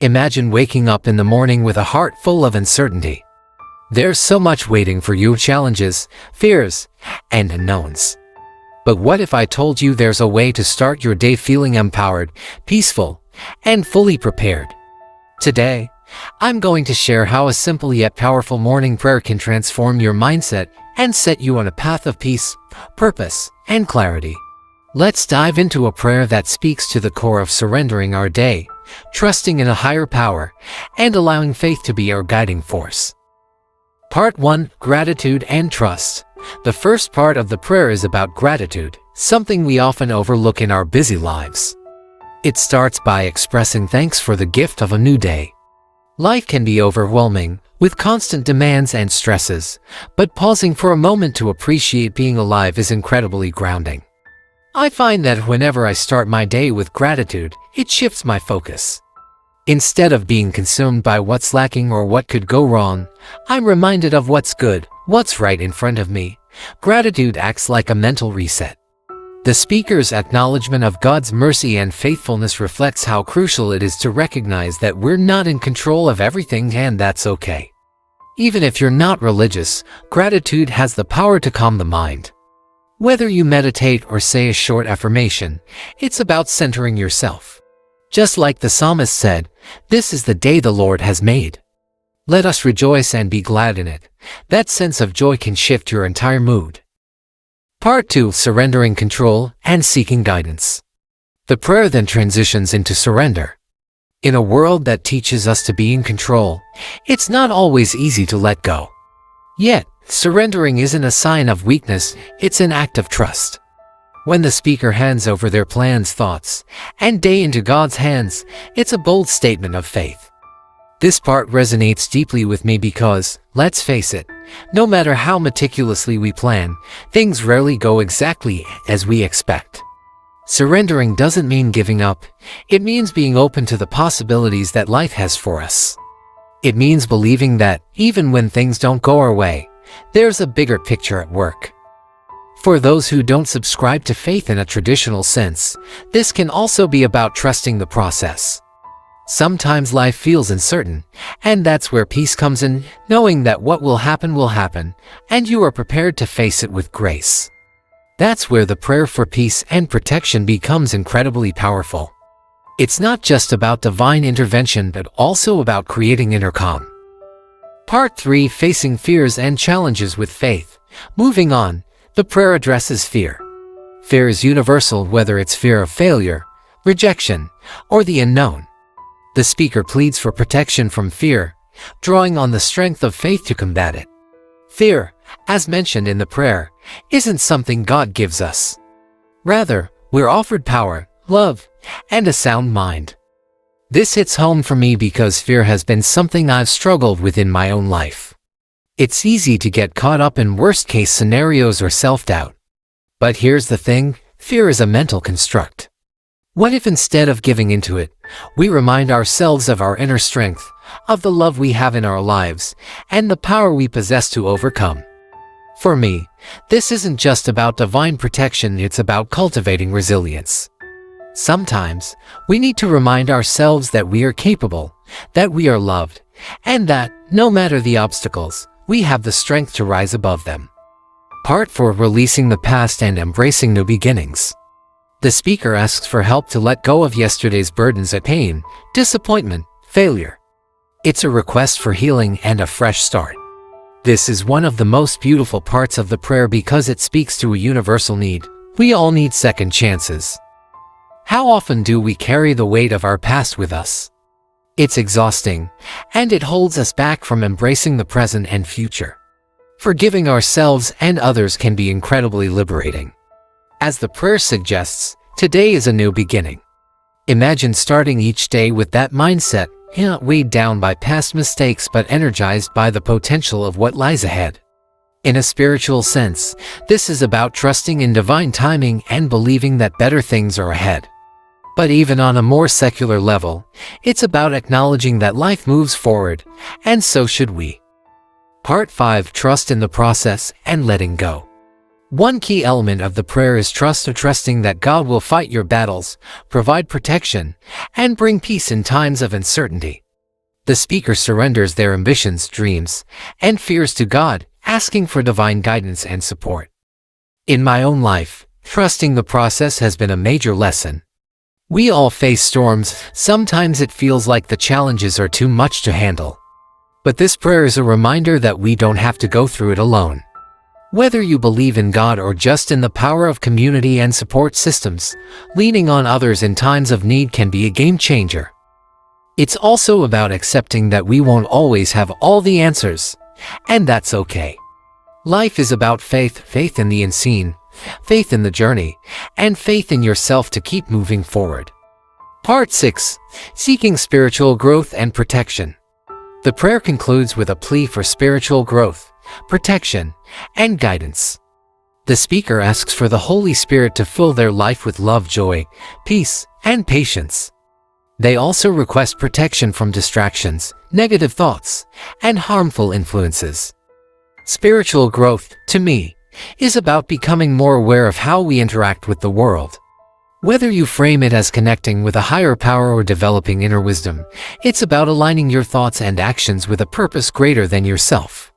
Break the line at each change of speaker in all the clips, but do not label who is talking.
Imagine waking up in the morning with a heart full of uncertainty. There's so much waiting for you: challenges, fears, and unknowns. But what if I told you there's a way to start your day feeling empowered, peaceful, and fully prepared? Today, I'm going to share how a simple yet powerful morning prayer can transform your mindset and set you on a path of peace, purpose, and clarity. Let's dive into a prayer that speaks to the core of surrendering our day, trusting in a higher power, and allowing faith to be our guiding force. Part 1. Gratitude and Trust. The first part of the prayer is about gratitude, something we often overlook in our busy lives. It starts by expressing thanks for the gift of a new day. Life can be overwhelming, with constant demands and stresses, but pausing for a moment to appreciate being alive is incredibly grounding. I find that whenever I start my day with gratitude, it shifts my focus. Instead of being consumed by what's lacking or what could go wrong, I'm reminded of what's good, what's right in front of me. Gratitude acts like a mental reset. The speaker's acknowledgement of God's mercy and faithfulness reflects how crucial it is to recognize that we're not in control of everything, and that's okay. Even if you're not religious, gratitude has the power to calm the mind. Whether you meditate or say a short affirmation, it's about centering yourself. Just like the psalmist said, "This is the day the Lord has made. Let us rejoice and be glad in it." That sense of joy can shift your entire mood. Part 2. Surrendering control and seeking guidance. The prayer then transitions into surrender. In a world that teaches us to be in control, it's not always easy to let go. Yet, surrendering isn't a sign of weakness, it's an act of trust. When the speaker hands over their plans, thoughts, and day into God's hands, it's a bold statement of faith. This part resonates deeply with me because, let's face it, no matter how meticulously we plan, things rarely go exactly as we expect. Surrendering doesn't mean giving up, it means being open to the possibilities that life has for us. It means believing that, even when things don't go our way, there's a bigger picture at work. For those who don't subscribe to faith in a traditional sense, this can also be about trusting the process. Sometimes life feels uncertain, and that's where peace comes in, knowing that what will happen, and you are prepared to face it with grace. That's where the prayer for peace and protection becomes incredibly powerful. It's not just about divine intervention but also about creating inner calm. Part 3. Facing fears and challenges with faith. Moving on, the prayer addresses fear. Fear is universal, whether it's fear of failure, rejection, or the unknown. The speaker pleads for protection from fear, drawing on the strength of faith to combat it. Fear, as mentioned in the prayer, isn't something God gives us. Rather, we're offered power, love, and a sound mind. This hits home for me because fear has been something I've struggled with in my own life. It's easy to get caught up in worst-case scenarios or self-doubt. But here's the thing, fear is a mental construct. What if instead of giving into it, we remind ourselves of our inner strength, of the love we have in our lives, and the power we possess to overcome? For me, this isn't just about divine protection, it's about cultivating resilience. Sometimes, we need to remind ourselves that we are capable, that we are loved, and that, no matter the obstacles, we have the strength to rise above them. Part 4. Releasing the past and embracing new beginnings. The speaker asks for help to let go of yesterday's burdens of pain, disappointment, failure. It's a request for healing and a fresh start. This is one of the most beautiful parts of the prayer because it speaks to a universal need. We all need second chances. How often do we carry the weight of our past with us? It's exhausting, and it holds us back from embracing the present and future. Forgiving ourselves and others can be incredibly liberating. As the prayer suggests, today is a new beginning. Imagine starting each day with that mindset, not weighed down by past mistakes but energized by the potential of what lies ahead. In a spiritual sense, this is about trusting in divine timing and believing that better things are ahead. But even on a more secular level, it's about acknowledging that life moves forward, and so should we. Part 5. Trust in the process and letting go. One key element of the prayer is trusting that God will fight your battles, provide protection, and bring peace in times of uncertainty. The speaker surrenders their ambitions, dreams, and fears to God, asking for divine guidance and support. In my own life, trusting the process has been a major lesson. We all face storms. Sometimes it feels like the challenges are too much to handle. But this prayer is a reminder that we don't have to go through it alone. Whether you believe in God or just in the power of community and support systems, leaning on others in times of need can be a game changer. It's also about accepting that we won't always have all the answers, and that's okay. Life is about faith in the unseen, faith in the journey, and faith in yourself to keep moving forward. Part 6. Seeking Spiritual Growth and Protection. The prayer concludes with a plea for spiritual growth, protection, and guidance. The speaker asks for the Holy Spirit to fill their life with love, joy, peace, and patience. They also request protection from distractions, negative thoughts, and harmful influences. Spiritual growth, to me, is about becoming more aware of how we interact with the world. Whether you frame it as connecting with a higher power or developing inner wisdom, it's about aligning your thoughts and actions with a purpose greater than yourself.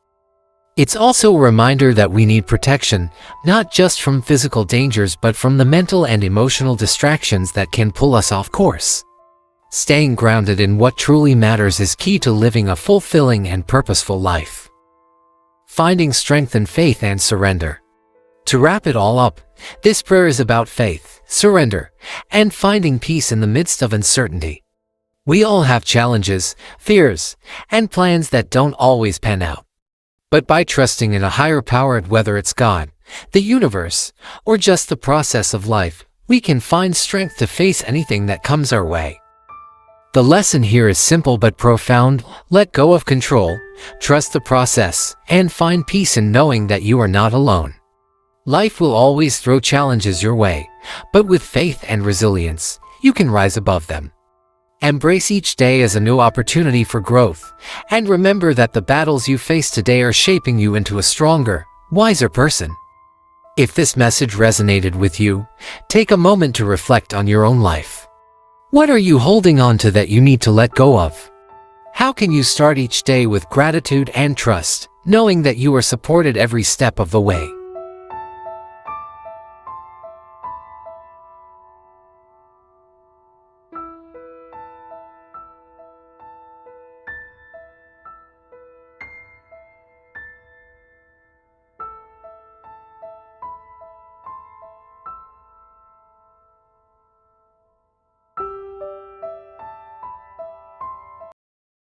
It's also a reminder that we need protection, not just from physical dangers but from the mental and emotional distractions that can pull us off course. Staying grounded in what truly matters is key to living a fulfilling and purposeful life. Finding strength in faith and surrender. To wrap it all up, this prayer is about faith, surrender, and finding peace in the midst of uncertainty. We all have challenges, fears, and plans that don't always pan out. But by trusting in a higher power, whether it's God, the universe, or just the process of life, we can find strength to face anything that comes our way. The lesson here is simple but profound. Let go of control, trust the process, and find peace in knowing that you are not alone. Life will always throw challenges your way, but with faith and resilience, you can rise above them. Embrace each day as a new opportunity for growth, and remember that the battles you face today are shaping you into a stronger, wiser person. If this message resonated with you, take a moment to reflect on your own life. What are you holding on to that you need to let go of? How can you start each day with gratitude and trust, knowing that you are supported every step of the way?